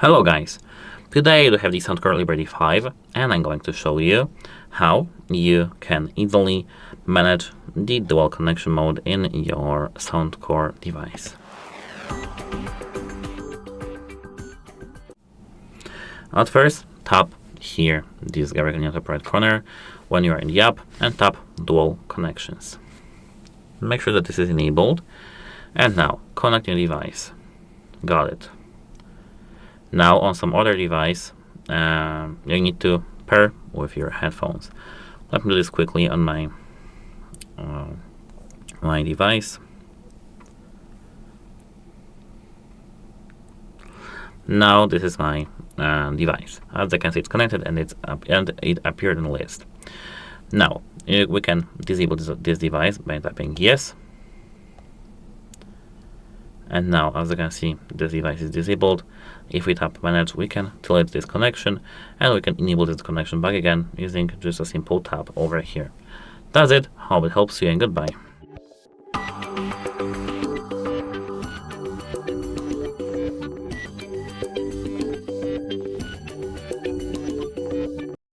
Hello guys, today we have the SOUNDCORE Liberty 5 and I'm going to show you how you can easily manage the dual connection mode in your SOUNDCORE device. At first, tap here this icon in the top right corner when you are in the app and tap dual connections. Make sure that this is enabled and now connect your device. Got it. Now on some other device, you need to pair with your headphones. Let me do this quickly on my device. Now this is my device. As you can see, it's connected and it appeared in the list. Now we can disable this device by tapping yes. And now, as you can see, this device is disabled. If we tap manage, we can delete this connection and we can enable this connection back again using just a simple tap over here. That's it. Hope it helps you and goodbye.